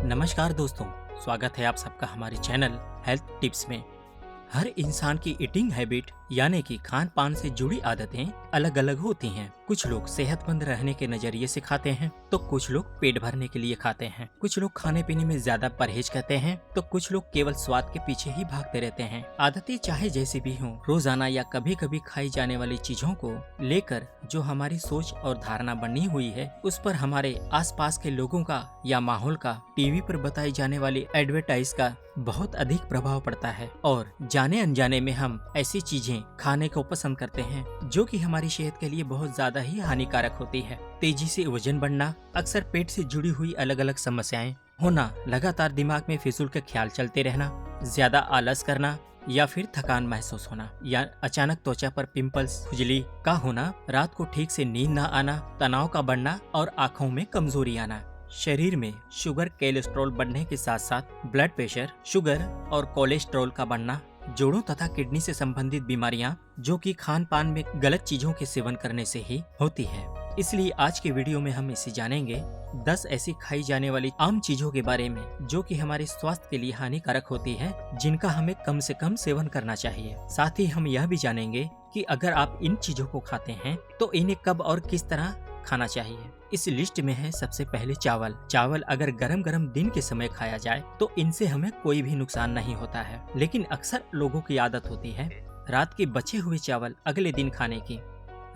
नमस्कार दोस्तों, स्वागत है आप सबका हमारे चैनल हेल्थ टिप्स में। हर इंसान की ईटिंग हैबिट यानी कि खान पान से जुड़ी आदतें अलग अलग होती हैं। कुछ लोग सेहतमंद रहने के नजरिए से खाते हैं तो कुछ लोग पेट भरने के लिए खाते हैं। कुछ लोग खाने पीने में ज्यादा परहेज करते हैं तो कुछ लोग केवल स्वाद के पीछे ही भागते रहते हैं। आदतें चाहे जैसी भी हों, रोजाना या कभी कभी खाई जाने वाली चीजों को लेकर जो हमारी सोच और धारणा बनी हुई है, उस पर हमारे आसपास के लोगों का या माहौल का, टीवी पर बताई जाने वाली एडवर्टाइज का बहुत अधिक प्रभाव पड़ता है और जाने अनजाने में हम ऐसी चीजें खाने को पसंद करते हैं जो कि हमारी सेहत के लिए बहुत ज्यादा ही हानिकारक होती है। तेजी से वजन बढ़ना, अक्सर पेट से जुड़ी हुई अलग अलग समस्याएं होना, लगातार दिमाग में फिजूल के ख्याल चलते रहना, ज्यादा आलस करना या फिर थकान महसूस होना, या अचानक त्वचा पर पिंपल्स, खुजली का होना, रात को ठीक से नींद न आना, तनाव का बढ़ना और आँखों में कमजोरी आना। शरीर में शुगर, कोलेस्ट्रॉल बढ़ने के साथ साथ ब्लड प्रेशर, शुगर और कोलेस्ट्रॉल का बढ़ना, जोड़ों तथा किडनी से संबंधित बीमारियां जो कि खान पान में गलत चीजों के सेवन करने से ही होती है। इसलिए आज के वीडियो में हम इसे जानेंगे 10 ऐसी खाई जाने वाली आम चीजों के बारे में जो कि हमारे स्वास्थ्य के लिए हानिकारक होती है, जिनका हमें कम से कम सेवन करना चाहिए। साथ ही हम यह भी जानेंगे कि अगर आप इन चीजों को खाते हैं तो इन्हें कब और किस तरह खाना चाहिए। इस लिस्ट में है सबसे पहले चावल। चावल अगर गरम गरम दिन के समय खाया जाए तो इनसे हमें कोई भी नुकसान नहीं होता है, लेकिन अक्सर लोगों की आदत होती है रात के बचे हुए चावल अगले दिन खाने की।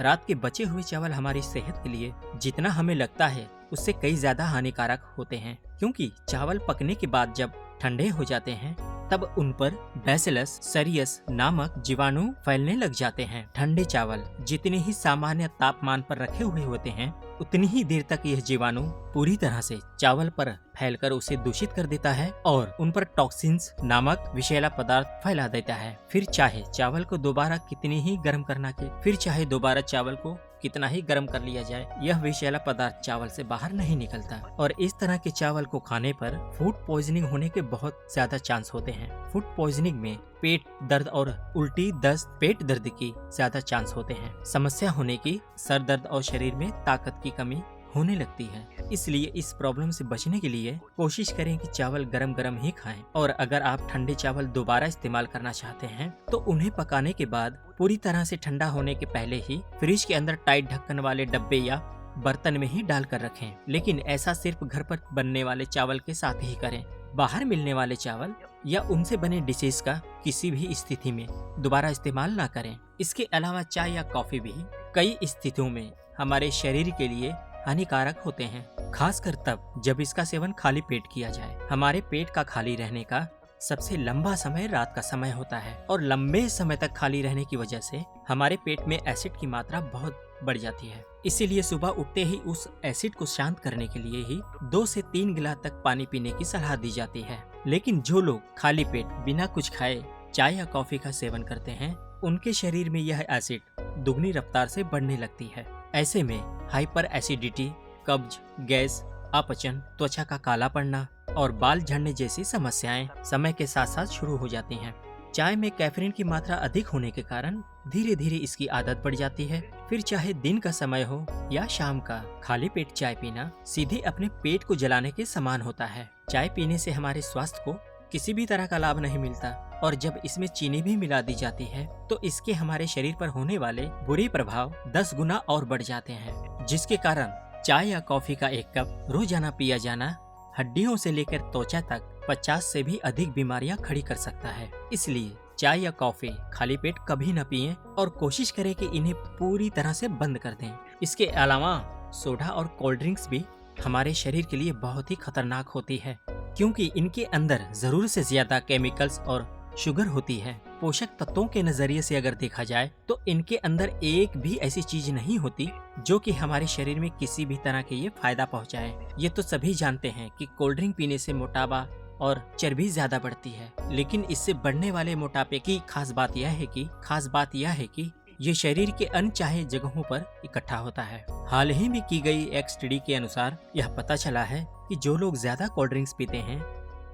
रात के बचे हुए चावल हमारी सेहत के लिए जितना हमें लगता है उससे कई ज्यादा हानिकारक होते हैं, क्योंकि चावल पकने के बाद जब ठंडे हो जाते हैं तब उन पर बैसिलस सीरियस नामक जीवाणु फैलने लग जाते हैं। ठंडे चावल जितने ही सामान्य तापमान पर रखे हुए होते हैं उतनी ही देर तक यह जीवाणु पूरी तरह से चावल पर फैलकर उसे दूषित कर देता है और उन पर टॉक्सिन्स नामक विषैला पदार्थ फैला देता है। फिर चाहे चावल को दोबारा कितनी ही गर्म करना के फिर चाहे दोबारा चावल को कितना ही गर्म कर लिया जाए, यह विषैला पदार्थ चावल से बाहर नहीं निकलता और इस तरह के चावल को खाने पर फूड पॉइजनिंग होने के बहुत ज्यादा चांस होते हैं। फूड पॉइजनिंग में पेट दर्द और उल्टी, दस्त, पेट दर्द की ज्यादा चांस होते हैं। समस्या होने की सर दर्द और शरीर में ताकत की कमी होने लगती है। इसलिए इस प्रॉब्लम से बचने के लिए कोशिश करें कि चावल गरम गरम ही खाएं और अगर आप ठंडे चावल दोबारा इस्तेमाल करना चाहते हैं तो उन्हें पकाने के बाद पूरी तरह से ठंडा होने के पहले ही फ्रिज के अंदर टाइट ढक्कन वाले डब्बे या बर्तन में ही डालकर रखें। लेकिन ऐसा सिर्फ घर पर बनने वाले चावल के साथ ही करें। बाहर मिलने वाले चावल या उनसे बने डिशेस का किसी भी स्थिति में दोबारा इस्तेमाल ना करें। इसके अलावा चाय या कॉफी भी कई स्थितियों में हमारे शरीर के लिए हानिकारक होते हैं, खासकर तब जब इसका सेवन खाली पेट किया जाए। हमारे पेट का खाली रहने का सबसे लंबा समय रात का समय होता है और लंबे समय तक खाली रहने की वजह से हमारे पेट में एसिड की मात्रा बहुत बढ़ जाती है। इसीलिए सुबह उठते ही उस एसिड को शांत करने के लिए ही 2 से 3 गिलास तक पानी पीने की सलाह दी जाती है। लेकिन जो लोग खाली पेट बिना कुछ खाए चाय या कॉफी का सेवन करते हैं, उनके शरीर में यह एसिड दुगनी रफ्तार से बढ़ने लगती है। ऐसे में हाइपर एसिडिटी, कब्ज, गैस, अपचन, त्वचा का काला पड़ना और बाल झड़ने जैसी समस्याएं समय के साथ साथ शुरू हो जाती हैं। चाय में कैफीन की मात्रा अधिक होने के कारण धीरे धीरे इसकी आदत पड़ जाती है। फिर चाहे दिन का समय हो या शाम का, खाली पेट चाय पीना सीधे अपने पेट को जलाने के समान होता है। चाय पीने से हमारे स्वास्थ्य को किसी भी तरह का लाभ नहीं मिलता और जब इसमें चीनी भी मिला दी जाती है तो इसके हमारे शरीर पर होने वाले बुरे प्रभाव 10 गुना और बढ़ जाते हैं, जिसके कारण चाय या कॉफी का एक कप रोजाना पिया जाना हड्डियों से लेकर त्वचा तक 50 से भी अधिक बीमारियां खड़ी कर सकता है। इसलिए चाय या कॉफी खाली पेट कभी न पिएं और कोशिश करें कि इन्हें पूरी तरह से बंद कर दें। इसके अलावा सोडा और कोल्ड ड्रिंक्स भी हमारे शरीर के लिए बहुत ही खतरनाक होती है, क्योंकि इनके अंदर जरूरत से ज्यादा केमिकल्स और शुगर होती है। पोषक तत्वों के नजरिए से अगर देखा जाए तो इनके अंदर एक भी ऐसी चीज नहीं होती जो कि हमारे शरीर में किसी भी तरह के ये फायदा पहुंचाए। ये तो सभी जानते हैं कि कोल्ड ड्रिंक पीने से मोटापा और चर्बी ज्यादा बढ़ती है, लेकिन इससे बढ़ने वाले मोटापे की खास बात यह है कि ये शरीर के अनचाहे जगहों पर इकट्ठा होता है। हाल ही में की गई एक स्टडी के अनुसार यह पता चला है कि जो लोग ज्यादा कोल्ड ड्रिंक्स पीते हैं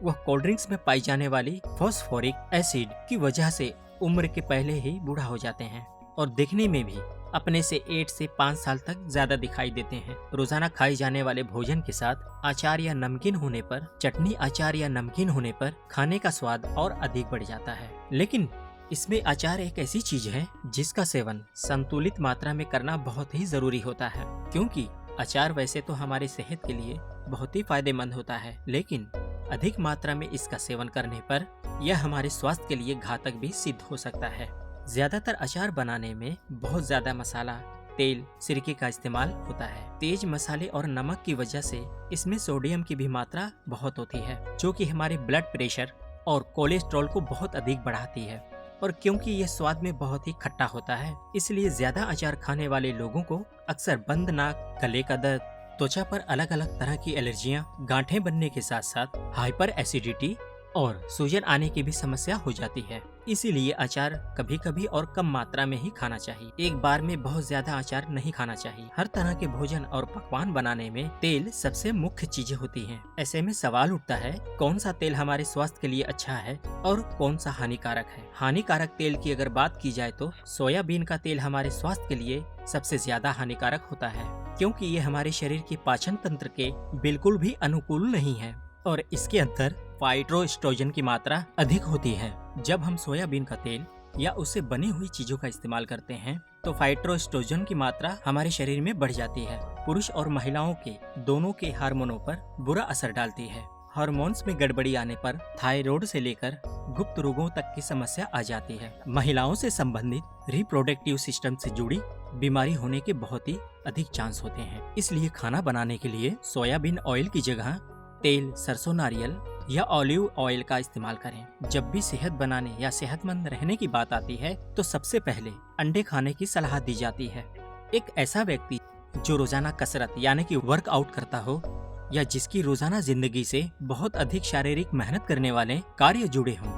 वह कोल्ड ड्रिंक्स में पाई जाने वाली फास्फोरिक एसिड की वजह से उम्र के पहले ही बूढ़ा हो जाते हैं और दिखने में भी अपने से 8 से 5 साल तक ज्यादा दिखाई देते हैं। रोजाना खाए जाने वाले भोजन के साथ अचार या नमकीन होने पर, चटनी, अचार या नमकीन होने पर खाने का स्वाद और अधिक बढ़ जाता है। लेकिन इसमें अचार एक ऐसी चीज है जिसका सेवन संतुलित मात्रा में करना बहुत ही जरूरी होता है, क्योंकि अचार वैसे तो हमारी सेहत के लिए बहुत ही फायदेमंद होता है, लेकिन अधिक मात्रा में इसका सेवन करने पर यह हमारे स्वास्थ्य के लिए घातक भी सिद्ध हो सकता है। ज्यादातर अचार बनाने में बहुत ज्यादा मसाला, तेल, सिरके का इस्तेमाल होता है। तेज मसाले और नमक की वजह से इसमें सोडियम की भी मात्रा बहुत होती है, जो कि हमारे ब्लड प्रेशर और कोलेस्ट्रॉल को बहुत अधिक बढ़ाती है। और क्योंकि यह स्वाद में बहुत ही खट्टा होता है, इसलिए ज्यादा अचार खाने वाले लोगों को अक्सर बंद नाक, गले का दर्द, त्वचा पर अलग अलग तरह की एलर्जियां, गांठें बनने के साथ साथ हाइपर एसिडिटी और सूजन आने की भी समस्या हो जाती है। इसीलिए अचार कभी कभी और कम मात्रा में ही खाना चाहिए। एक बार में बहुत ज्यादा अचार नहीं खाना चाहिए। हर तरह के भोजन और पकवान बनाने में तेल सबसे मुख्य चीजें होती हैं। ऐसे में सवाल उठता है, कौन सा तेल हमारे स्वास्थ्य के लिए अच्छा है और कौन सा हानिकारक है। हानिकारक तेल की अगर बात की जाए तो सोयाबीन का तेल हमारे स्वास्थ्य के लिए सबसे ज्यादा हानिकारक होता है, क्योंकि ये हमारे शरीर के पाचन तंत्र के बिल्कुल भी अनुकूल नहीं है और इसके अंदर फाइटोएस्ट्रोजन की मात्रा अधिक होती है। जब हम सोयाबीन का तेल या उससे बनी हुई चीजों का इस्तेमाल करते हैं तो फाइटोएस्ट्रोजन की मात्रा हमारे शरीर में बढ़ जाती है। पुरुष और महिलाओं के दोनों के हार्मोनों पर बुरा असर डालती है। हार्मोन्स में गड़बड़ी आने पर थायराइड से लेकर गुप्त रोगों तक की समस्या आ जाती है। महिलाओं से संबंधित रिप्रोडक्टिव सिस्टम से जुड़ी बीमारी होने के बहुत ही अधिक चांस होते हैं। इसलिए खाना बनाने के लिए सोयाबीन ऑयल की जगह तेल, सरसों, नारियल या ऑलिव ऑयल का इस्तेमाल करें। जब भी सेहत बनाने या सेहतमंद रहने की बात आती है तो सबसे पहले अंडे खाने की सलाह दी जाती है। एक ऐसा व्यक्ति जो रोजाना कसरत यानी कि वर्कआउट करता हो या जिसकी रोजाना जिंदगी से बहुत अधिक शारीरिक मेहनत करने वाले कार्य जुड़े हों,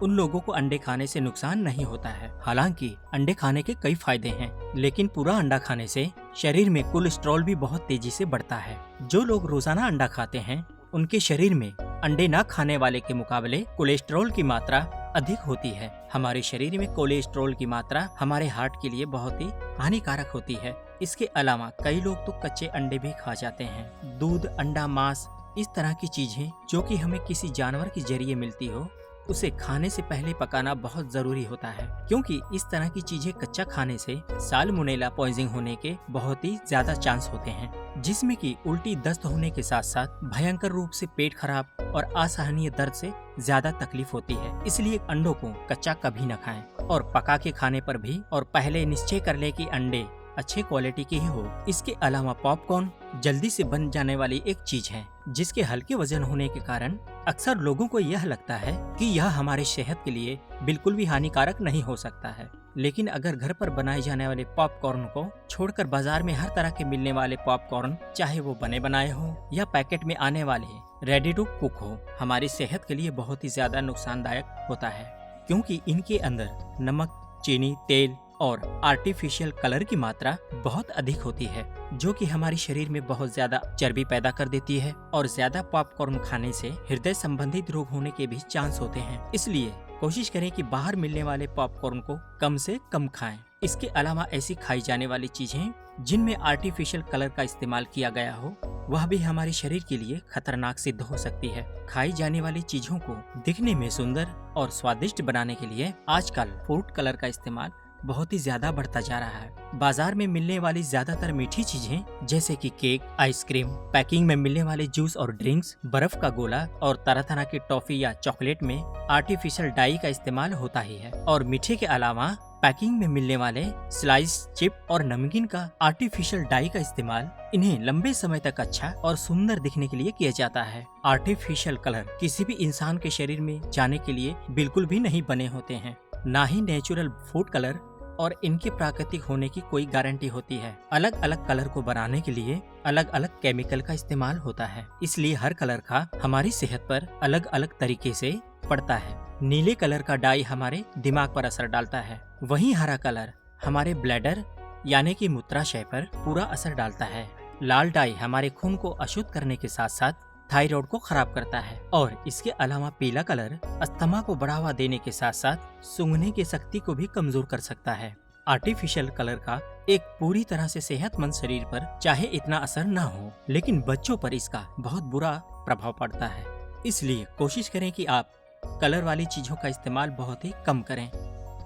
उन लोगों को अंडे खाने से नुकसान नहीं होता है। हालांकि अंडे खाने के कई फायदे हैं, लेकिन पूरा अंडा खाने से शरीर में कोलेस्ट्रॉल भी बहुत तेजी से बढ़ता है। जो लोग रोजाना अंडा खाते हैं उनके शरीर में अंडे न खाने वाले के मुकाबले कोलेस्ट्रॉल की मात्रा अधिक होती है। हमारे शरीर में कोलेस्ट्रॉल की मात्रा हमारे हार्ट के लिए बहुत ही हानिकारक होती है। इसके अलावा कई लोग तो कच्चे अंडे भी खा जाते हैं। दूध, अंडा, मांस, इस तरह की चीजें जो कि हमें किसी जानवर के जरिए मिलती हो, उसे खाने से पहले पकाना बहुत जरूरी होता है, क्योंकि इस तरह की चीजें कच्चा खाने से साल्मोनेला पॉइजनिंग होने के बहुत ही ज्यादा चांस होते हैं, जिसमें कि उल्टी, दस्त होने के साथ साथ भयंकर रूप से पेट खराब और असहनीय दर्द से ज्यादा तकलीफ होती है। इसलिए अंडों को कच्चा कभी न खाएं और पका के खाने पर भी और पहले निश्चय कर ले कि अंडे अच्छे क्वालिटी के ही हो। इसके अलावा पॉपकॉर्न जल्दी से बन जाने वाली एक चीज है, जिसके हल्के वजन होने के कारण अक्सर लोगों को यह लगता है कि यह हमारे सेहत के लिए बिल्कुल भी हानिकारक नहीं हो सकता है। लेकिन अगर घर पर बनाए जाने वाले पॉपकॉर्न को छोड़कर बाजार में हर तरह के मिलने वाले पॉपकॉर्न, चाहे वो बने बनाए हो या पैकेट में आने वाले रेडी टू कुक हो, हमारी सेहत के लिए बहुत ही ज्यादा नुकसानदायक होता है, क्योंकि इनके अंदर नमक, चीनी, तेल और आर्टिफिशियल कलर की मात्रा बहुत अधिक होती है, जो कि हमारे शरीर में बहुत ज्यादा चर्बी पैदा कर देती है। और ज्यादा पॉपकॉर्न खाने से हृदय संबंधित रोग होने के भी चांस होते हैं। इसलिए कोशिश करें कि बाहर मिलने वाले पॉपकॉर्न को कम से कम खाएं। इसके अलावा ऐसी खाई जाने वाली चीजें जिनमें आर्टिफिशियल कलर का इस्तेमाल किया गया हो, वह भी हमारे शरीर के लिए खतरनाक सिद्ध हो सकती है। खाई जाने वाली चीजों को दिखने में सुंदर और स्वादिष्ट बनाने के लिए आजकल फूड कलर का इस्तेमाल बहुत ही ज्यादा बढ़ता जा रहा है। बाजार में मिलने वाली ज्यादातर मीठी चीजें जैसे कि केक, आइसक्रीम, पैकिंग में मिलने वाले जूस और ड्रिंक्स, बर्फ का गोला और तरह तरह की टॉफी या चॉकलेट में आर्टिफिशियल डाई का इस्तेमाल होता ही है। और मीठे के अलावा पैकिंग में मिलने वाले स्लाइस, चिप और नमकीन का आर्टिफिशियल डाई का इस्तेमाल इन्हें लंबे समय तक अच्छा और सुंदर दिखने के लिए किया जाता है। आर्टिफिशियल कलर किसी भी इंसान के शरीर में जाने के लिए बिल्कुल भी नहीं बने होते हैं, ना ही नेचुरल फूड कलर और इनके प्राकृतिक होने की कोई गारंटी होती है। अलग अलग कलर को बनाने के लिए अलग अलग केमिकल का इस्तेमाल होता है, इसलिए हर कलर का हमारी सेहत पर अलग अलग तरीके से पड़ता है। नीले कलर का डाई हमारे दिमाग पर असर डालता है, वहीं हरा कलर हमारे ब्लैडर यानी कि मूत्राशय पर पूरा असर डालता है। लाल डाई हमारे खून को अशुद्ध करने के साथ साथ थायराइड को खराब करता है। और इसके अलावा पीला कलर अस्थमा को बढ़ावा देने के साथ साथ सूंघने की शक्ति को भी कमजोर कर सकता है। आर्टिफिशियल कलर का एक पूरी तरह से सेहतमंद शरीर पर चाहे इतना असर ना हो, लेकिन बच्चों पर इसका बहुत बुरा प्रभाव पड़ता है। इसलिए कोशिश करें कि आप कलर वाली चीजों का इस्तेमाल बहुत ही कम करें।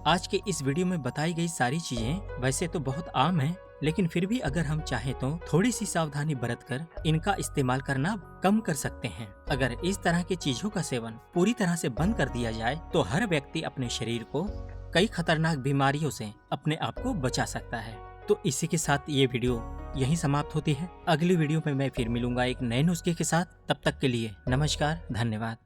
आज के इस वीडियो में बताई गई सारी चीजें वैसे तो बहुत आम हैं, लेकिन फिर भी अगर हम चाहें तो थोड़ी सी सावधानी बरतकर इनका इस्तेमाल करना कम कर सकते हैं। अगर इस तरह की चीजों का सेवन पूरी तरह से बंद कर दिया जाए तो हर व्यक्ति अपने शरीर को कई खतरनाक बीमारियों से अपने आप को बचा सकता है। तो इसी के साथ ये वीडियो यहीं समाप्त होती है। अगली वीडियो में मैं फिर मिलूंगा एक नए नुस्खे के साथ। तब तक के लिए नमस्कार, धन्यवाद।